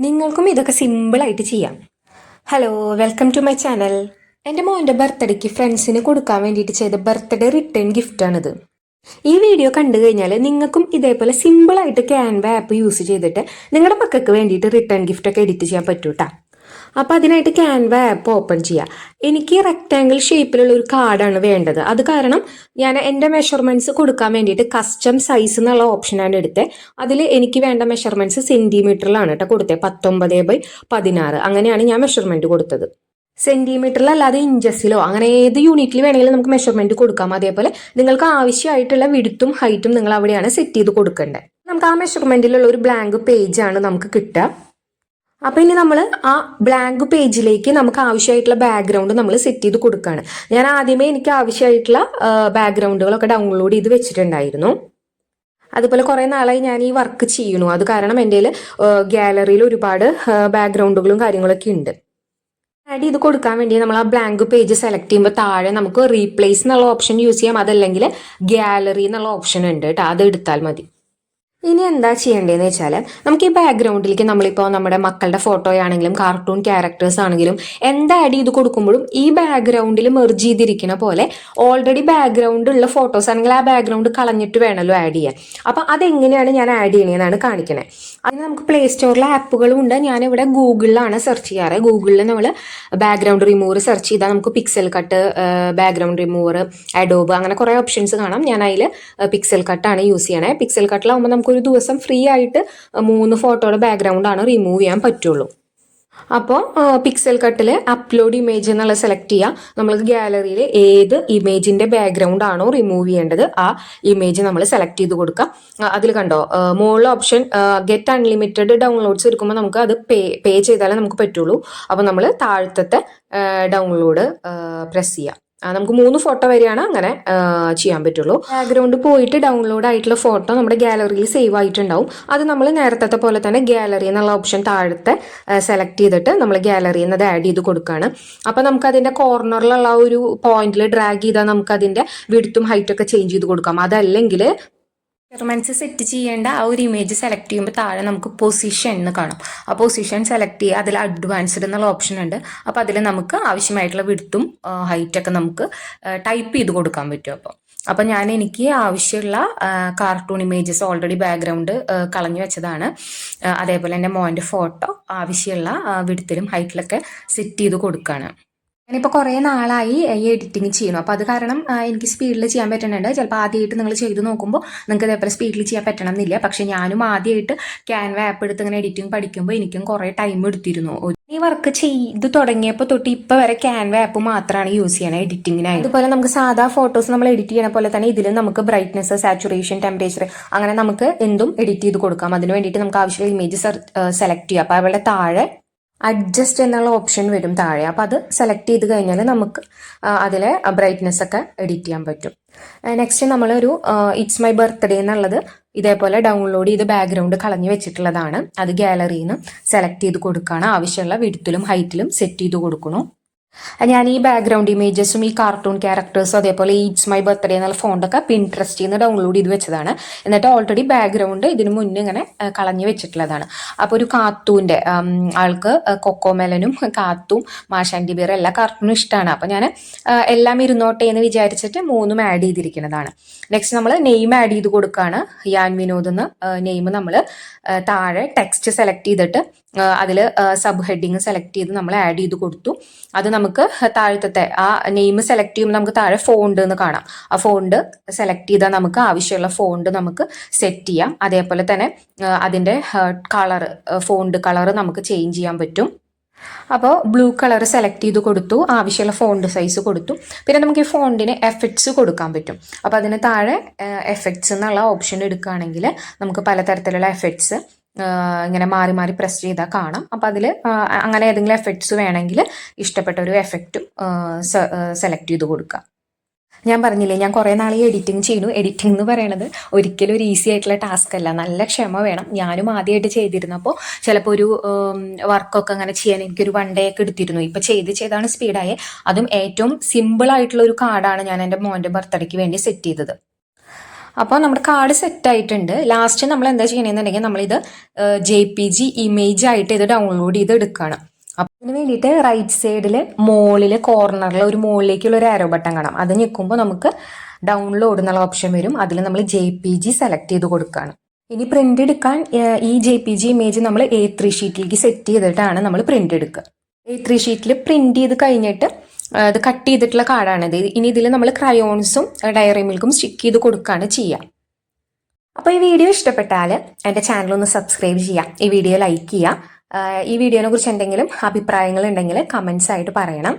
നിങ്ങൾക്കും ഇതൊക്കെ സിമ്പിളായിട്ട് ചെയ്യാം. Hello, welcome to my channel. എൻ്റെ മോൻ്റെ ബർത്ത്ഡേക്ക് ഫ്രണ്ട്സിന് കൊടുക്കാൻ വേണ്ടിയിട്ട് ചെയ്ത ബർത്ത്ഡേ റിട്ടേൺ ഗിഫ്റ്റാണിത്. ഈ വീഡിയോ കണ്ടു കഴിഞ്ഞാൽ നിങ്ങൾക്കും ഇതേപോലെ സിമ്പിളായിട്ട് ക്യാൻവ ആപ്പ് യൂസ് ചെയ്തിട്ട് നിങ്ങളുടെ മക്കൾക്ക് വേണ്ടിയിട്ട് റിട്ടേൺ ഗിഫ്റ്റൊക്കെ എഡിറ്റ് ചെയ്യാൻ പറ്റൂട്ടാ. അപ്പോൾ അതിനായിട്ട് ക്യാൻവ ആപ്പ് ഓപ്പൺ ചെയ്യുക. എനിക്ക് റെക്റ്റാങ്കിൾ ഷേപ്പിലുള്ള ഒരു കാർഡാണ് വേണ്ടത്. അത് കാരണം ഞാൻ എൻ്റെ മെഷർമെൻറ്റ്സ് കൊടുക്കാൻ വേണ്ടിയിട്ട് കസ്റ്റം സൈസ് എന്നുള്ള ഓപ്ഷനാണ് എടുത്തത്. അതിൽ എനിക്ക് വേണ്ട മെഷർമെൻറ്റ്സ് സെൻറ്റിമീറ്ററിലാണ് കേട്ടോ കൊടുത്തത്. 19/16 അങ്ങനെയാണ് ഞാൻ മെഷർമെൻറ്റ് കൊടുത്തത്. സെൻറ്റിമീറ്ററിലല്ലാതെ ഇഞ്ചസിലോ അങ്ങനെ ഏത് യൂണിറ്റിൽ വേണമെങ്കിലും നമുക്ക് മെഷർമെൻറ്റ് കൊടുക്കാം. അതേപോലെ നിങ്ങൾക്ക് ആവശ്യമായിട്ടുള്ള വിഡ്ത്തും ഹൈറ്റും നിങ്ങൾ അവിടെയാണ് സെറ്റ് ചെയ്ത് കൊടുക്കേണ്ടത്. നമുക്ക് ആ മെഷർമെൻറ്റിലുള്ള ഒരു ബ്ലാങ്ക് പേജാണ് നമുക്ക് കിട്ടുക. അപ്പോൾ ഇനി നമ്മൾ ആ ബ്ലാങ്ക് പേജിലേക്ക് നമുക്ക് ആവശ്യമായിട്ടുള്ള ബാക്ക്ഗ്രൗണ്ട് നമ്മൾ സെറ്റ് ചെയ്ത് കൊടുക്കുകയാണ്. ഞാൻ ആദ്യമേ എനിക്ക് ആവശ്യമായിട്ടുള്ള ബാക്ക്ഗ്രൗണ്ടുകളൊക്കെ ഡൗൺലോഡ് ചെയ്ത് വെച്ചിട്ടുണ്ടായിരുന്നു. അതുപോലെ കുറേ നാളായി ഞാൻ ഈ വർക്ക് ചെയ്യണു. അത് കാരണം എൻ്റെ ഗാലറിയിൽ ഒരുപാട് ബാക്ക്ഗ്രൗണ്ടുകളും കാര്യങ്ങളൊക്കെ ഉണ്ട്. ആഡ് ചെയ്ത് കൊടുക്കാൻ വേണ്ടി നമ്മൾ ആ ബ്ലാങ്ക് പേജ് സെലക്ട് ചെയ്യുമ്പോൾ താഴെ നമുക്ക് റീപ്ലേസ് എന്നുള്ള ഓപ്ഷൻ യൂസ് ചെയ്യാം. അതല്ലെങ്കിൽ ഗാലറി എന്നുള്ള ഓപ്ഷൻ ഉണ്ട് കേട്ടോ, അത് എടുത്താൽ മതി. ഇനി എന്താ ചെയ്യേണ്ടതെന്ന് വെച്ചാൽ നമുക്ക് ഈ ബാക്ക്ഗ്രൗണ്ടിലേക്ക് നമ്മളിപ്പോൾ നമ്മുടെ മക്കളുടെ ഫോട്ടോ ആണെങ്കിലും കാർട്ടൂൺ ക്യാരക്ടേഴ്സ് ആണെങ്കിലും എന്താ ആഡ് ചെയ്ത് കൊടുക്കുമ്പോഴും ഈ ബാക്ക്ഗ്രൗണ്ടിൽ മെർജ് ചെയ്തിരിക്കുന്ന പോലെ ഓൾറെഡി ബാക്ക്ഗ്രൗണ്ട് ഉള്ള ഫോട്ടോസ് ആണെങ്കിൽ ആ ബാക്ക്ഗ്രൗണ്ട് കളഞ്ഞിട്ട് വേണമല്ലോ ആഡ് ചെയ്യാൻ. അപ്പം അതെങ്ങനെയാണ് ഞാൻ ആഡ് ചെയ്യണതെന്നാണ് കാണിക്കണേ. അതിന് നമുക്ക് പ്ലേ സ്റ്റോറിലെ ആപ്പുകളും ഉണ്ട്. ഞാനിവിടെ ഗൂഗിളിലാണ് സെർച്ച് ചെയ്യാറ്. ഗൂഗിളിൽ നമ്മൾ ബാക്ക്ഗ്രൗണ്ട് റിമൂവർ സെർച്ച് ചെയ്താൽ നമുക്ക് pixel cut, background remover, Adobe അങ്ങനെ കുറേ ഓപ്ഷൻസ് കാണാം. ഞാൻ അതിൽ പിക്സൽ കട്ടാണ് യൂസ് ചെയ്യണേ. പിക്സൽ കട്ടിലാവുമ്പോൾ നമുക്ക് ഒരു ദിവസം ഫ്രീ ആയിട്ട് 3 ഫോട്ടോയുടെ ബാക്ക്ഗ്രൗണ്ടാണ് റിമൂവ് ചെയ്യാൻ പറ്റുള്ളൂ. അപ്പോൾ പിക്സൽ കട്ടിൽ അപ്ലോഡ് ഇമേജ് എന്നുള്ള സെലക്ട് ചെയ്യുക. നമ്മൾക്ക് ഗാലറിയിൽ ഏത് ഇമേജിൻ്റെ ബാക്ക്ഗ്രൗണ്ട് ആണോ റിമൂവ് ചെയ്യേണ്ടത് ആ ഇമേജ് നമ്മൾ സെലക്ട് ചെയ്ത് കൊടുക്കുക. അതിൽ കണ്ടോ മുകളിലെ ഓപ്ഷൻ ഗെറ്റ് അൺലിമിറ്റഡ് ഡൗൺലോഡ്സ് എടുക്കുമ്പോൾ നമുക്ക് അത് പേ ചെയ്താലേ നമുക്ക് പറ്റുള്ളൂ. അപ്പോൾ നമ്മൾ താഴത്തെ ഡൗൺലോഡ് പ്രസ് ചെയ്യുക. നമുക്ക് 3 ഫോട്ടോ വരെയാണ് അങ്ങനെ ചെയ്യാൻ പറ്റുള്ളൂ. ബാക്ക്ഗ്രൗണ്ട് പോയിട്ട് ഡൗൺലോഡ് ആയിട്ടുള്ള ഫോട്ടോ നമ്മുടെ ഗാലറിയിൽ സേവ് ആയിട്ടുണ്ടാവും. അത് നമ്മൾ നേരത്തെ പോലെ തന്നെ ഗാലറി എന്നുള്ള ഓപ്ഷൻ താഴത്തെ സെലക്ട് ചെയ്തിട്ട് നമ്മൾ ഗാലറിയിൽ നിന്ന് അത് ആഡ് ചെയ്ത് കൊടുക്കുകയാണ്. അപ്പോൾ നമുക്ക് അതിൻ്റെ കോർണറിലുള്ള ഒരു പോയിന്റിൽ ഡ്രാഗ് ചെയ്താൽ നമുക്ക് അതിൻ്റെ വിഡ്ത്തും ഹൈറ്റൊക്കെ ചേഞ്ച് ചെയ്ത് കൊടുക്കാം. അതല്ലെങ്കിൽ മെഷർമെൻറ്റ്സ് സെറ്റ് ചെയ്യേണ്ട ആ ഒരു ഇമേജ് സെലക്ട് ചെയ്യുമ്പോൾ താഴെ നമുക്ക് പൊസിഷൻ എന്ന് കാണും. ആ പൊസിഷൻ സെലക്ട് ചെയ്യുക. അതിൽ അഡ്വാൻസ്ഡ് എന്നുള്ള ഓപ്ഷൻ ഉണ്ട്. അപ്പോൾ അതിൽ നമുക്ക് ആവശ്യമായിട്ടുള്ള വിഡ്ത്തും ഹൈറ്റൊക്കെ നമുക്ക് ടൈപ്പ് ചെയ്ത് കൊടുക്കാൻ പറ്റും. അപ്പോൾ എനിക്ക് ആവശ്യമുള്ള കാർട്ടൂൺ ഇമേജസ് ഓൾറെഡി ബാക്ക്ഗ്രൗണ്ട് കളഞ്ഞു വെച്ചതാണ്. അതേപോലെ എൻ്റെ മോൻ്റെ ഫോട്ടോ ആവശ്യമുള്ള വിഡ്ത്തിലും ഹൈറ്റിലൊക്കെ സെറ്റ് ചെയ്ത് കൊടുക്കുകയാണ്. ഞാനിപ്പോൾ കുറേ നാളായി ഈ എഡിറ്റിംഗ് ചെയ്യണം. അപ്പോൾ അത് കാരണം എനിക്ക് സ്പീഡിൽ ചെയ്യാൻ പറ്റുന്നുണ്ട്. ചിലപ്പോൾ ആദ്യമായിട്ട് നിങ്ങൾ ചെയ്ത് നോക്കുമ്പോൾ നിങ്ങൾക്ക് ഇതേപോലെ സ്പീഡിൽ ചെയ്യാൻ പറ്റണം എന്നില്ല. പക്ഷേ ഞാനും ആദ്യമായിട്ട് ക്യാൻവ ആപ്പ് എടുത്ത് ഇങ്ങനെ എഡിറ്റിംഗ് പഠിക്കുമ്പോൾ എനിക്കും കുറേ ടൈം എടുത്തിരുന്നു. ഈ വർക്ക് ചെയ്ത് തുടങ്ങിയപ്പോൾ തൊട്ട് ഇപ്പോൾ വരെ ക്യാൻവ ആപ്പ് മാത്രമാണ് യൂസ് ചെയ്യണത് എഡിറ്റിങ്ങിനായി. അതുപോലെ നമുക്ക് സാധാ ഫോട്ടോസ് നമ്മൾ എഡിറ്റ് ചെയ്യണ പോലെ തന്നെ ഇതിൽ നമുക്ക് ബ്രൈറ്റ്നസ്, സാച്ചുറേഷൻ, ടെമ്പറേച്ചർ അങ്ങനെ നമുക്ക് എന്തും എഡിറ്റ് ചെയ്ത് കൊടുക്കാം. അതിന് വേണ്ടിയിട്ട് നമുക്ക് ആവശ്യമുള്ള ഇമേജ് സെലക്ട് ചെയ്യാം. അപ്പോൾ അവിടെ താഴെ അഡ്ജസ്റ്റ് എന്നുള്ള ഓപ്ഷൻ വരും താഴെ. അപ്പോൾ അത് സെലക്ട് ചെയ്ത് കഴിഞ്ഞാൽ നമുക്ക് അതിലെ ബ്രൈറ്റ്നസ് ഒക്കെ എഡിറ്റ് ചെയ്യാൻ പറ്റും. നെക്സ്റ്റ് നമ്മളൊരു ഇറ്റ്സ് മൈ ബർത്ത്ഡേ എന്നുള്ളത് ഇതേപോലെ ഡൗൺലോഡ് ചെയ്ത് ബാക്ക്ഗ്രൗണ്ട് കളഞ്ഞു വെച്ചിട്ടുള്ളതാണ്. അത് ഗാലറിയിൽ നിന്ന് സെലക്ട് ചെയ്ത് കൊടുക്കുകയാണ്. ആവശ്യമുള്ള വിഡ്ത്തിലും ഹൈറ്റിലും സെറ്റ് ചെയ്ത് കൊടുക്കണം. ഞാൻ ഈ ബാക്ക്ഗ്രൗണ്ട് ഇമേജസും ഈ കാർട്ടൂൺ ക്യാരക്ടേഴ്സും അതേപോലെ ഇറ്റ്സ് മൈ ബർത്ത്ഡേ എന്നുള്ള ഫോണ്ടൊക്കെ പിൻട്രസ്റ്റിൽ നിന്ന് ഡൗൺലോഡ് ചെയ്ത് വെച്ചതാണ്. എന്നിട്ട് ഓൾറെഡി ബാക്ക്ഗ്രൗണ്ട് ഇതിന് മുന്നേ ഇങ്ങനെ കളഞ്ഞു വെച്ചിട്ടുള്ളതാണ്. അപ്പോൾ ഒരു കാർട്ടൂൻ്റെ ആൾക്ക് കൊക്കോമെലനും കാത്തും മാഷാൻറ്റി ബിയർ എല്ലാ കാർട്ടൂണും ഇഷ്ടമാണ്. അപ്പോൾ ഞാൻ എല്ലാം ഇരുന്നോട്ടെ എന്ന് വിചാരിച്ചിട്ട് 3 ആഡ് ചെയ്തിരിക്കുന്നതാണ്. നെക്സ്റ്റ് നമ്മൾ നെയിം ആഡ് ചെയ്ത് കൊടുക്കുകയാണ്. യാൻ വിനോദ് എന്ന് നെയിം നമ്മൾ താഴെ ടെക്സ്റ്റ് സെലക്ട് ചെയ്തിട്ട് അതിൽ സബ് ഹെഡിങ് സെലക്ട് ചെയ്ത് നമ്മൾ ആഡ് ചെയ്ത് കൊടുത്തു. അത് നമുക്ക് താഴത്തെ ആ നെയിം സെലക്ട് ചെയ്യുമ്പോൾ നമുക്ക് താഴെ ഫോണ്ട് എന്ന് കാണാം. ആ ഫോണ്ട് സെലക്ട് ചെയ്താൽ നമുക്ക് ആവശ്യമുള്ള ഫോണ്ട് നമുക്ക് സെറ്റ് ചെയ്യാം. അതേപോലെ തന്നെ അതിൻ്റെ ഫോണ്ട് കളർ നമുക്ക് ചേഞ്ച് ചെയ്യാൻ പറ്റും. അപ്പോൾ ബ്ലൂ കളർ സെലക്ട് ചെയ്ത് കൊടുത്തു. ആവശ്യമുള്ള ഫോണ്ട് സൈസ് കൊടുത്തു. പിന്നെ നമുക്ക് ഈ ഫോണ്ടിന് എഫക്ട്സ് കൊടുക്കാൻ പറ്റും. അപ്പോൾ അതിന് താഴെ എഫക്ട്സ് എന്നുള്ള ഓപ്ഷൻ എടുക്കുകയാണെങ്കിൽ നമുക്ക് പലതരത്തിലുള്ള എഫക്ട്സ് ഇങ്ങനെ മാറി മാറി പ്രസ് ചെയ്താൽ കാണാം. അപ്പോൾ അതിൽ അങ്ങനെ ഏതെങ്കിലും എഫക്ട്സ് വേണമെങ്കിൽ ഇഷ്ടപ്പെട്ട ഒരു എഫക്റ്റും സെലക്ട് ചെയ്ത് കൊടുക്കുക. ഞാൻ പറഞ്ഞില്ലേ, ഞാൻ കുറേ നാൾ എഡിറ്റിംഗ് ചെയ്യുന്നു. എഡിറ്റിംഗ് എന്ന് പറയുന്നത് ഒരിക്കലും ഒരു ഈസി ആയിട്ടുള്ള ടാസ്ക് അല്ല. നല്ല ക്ഷമ വേണം. ഞാനും ആദ്യമായിട്ട് ചെയ്തിരുന്നപ്പോൾ ചിലപ്പോൾ ഒരു വർക്കൊക്കെ അങ്ങനെ ചെയ്യാൻ എനിക്കൊരു 1 day ഒക്കെ എടുത്തിരുന്നു. ഇപ്പോൾ ചെയ്താണ് സ്പീഡായേ. അതും ഏറ്റവും സിമ്പിളായിട്ടുള്ള ഒരു കാർഡാണ് ഞാൻ എൻ്റെ മോൻ്റെ ബർത്ത്ഡേക്ക് വേണ്ടി സെറ്റ് ചെയ്തത്. അപ്പോൾ നമ്മുടെ കാർഡ് സെറ്റ് ആയിട്ടുണ്ട്. ലാസ്റ്റ് നമ്മൾ എന്താ ചെയ്യണമെന്നുണ്ടെങ്കിൽ നമ്മളിത് JPG ഇമേജ് ആയിട്ട് ഇത് ഡൗൺലോഡ് ചെയ്ത് എടുക്കണം. അപ്പം അതിന് വേണ്ടിയിട്ട് റൈറ്റ് സൈഡിൽ മുകളിൽ കോർണറിൽ ഒരു മുകളിലേക്കുള്ള ഒരു ആരോ ബട്ടൺ കാണാം. അത് ഞെക്കുമ്പോൾ നമുക്ക് ഡൗൺലോഡ് എന്നുള്ള ഓപ്ഷൻ വരും. അതിൽ നമ്മൾ JPG സെലക്ട് ചെയ്ത് കൊടുക്കുകയാണ്. ഇനി പ്രിന്റ് എടുക്കാൻ ഈ JPG ഇമേജ് നമ്മൾ A3 ഷീറ്റിലേക്ക് സെറ്റ് ചെയ്തിട്ടാണ് നമ്മൾ പ്രിന്റ് എടുക്കുക. A3 ഷീറ്റിൽ പ്രിന്റ് ചെയ്ത് കഴിഞ്ഞിട്ട് ഇത് കട്ട് ചെയ്തിട്ടുള്ള കാർഡാണിത്. ഇനി ഇതിൽ നമ്മൾ ക്രയോൺസും ഡയറി മിൽക്കും സ്റ്റിക്ക് ചെയ്ത് കൊടുക്കുകയാണ് ചെയ്യുക. അപ്പോൾ ഈ വീഡിയോ ഇഷ്ടപ്പെട്ടാൽ എൻ്റെ ചാനൽ ഒന്ന് സബ്സ്ക്രൈബ് ചെയ്യുക, ഈ വീഡിയോ ലൈക്ക് ചെയ്യുക. ഈ വീഡിയോനെ കുറിച്ച് എന്തെങ്കിലും അഭിപ്രായങ്ങൾ ഉണ്ടെങ്കിൽ കമൻസ് ആയിട്ട് പറയണം.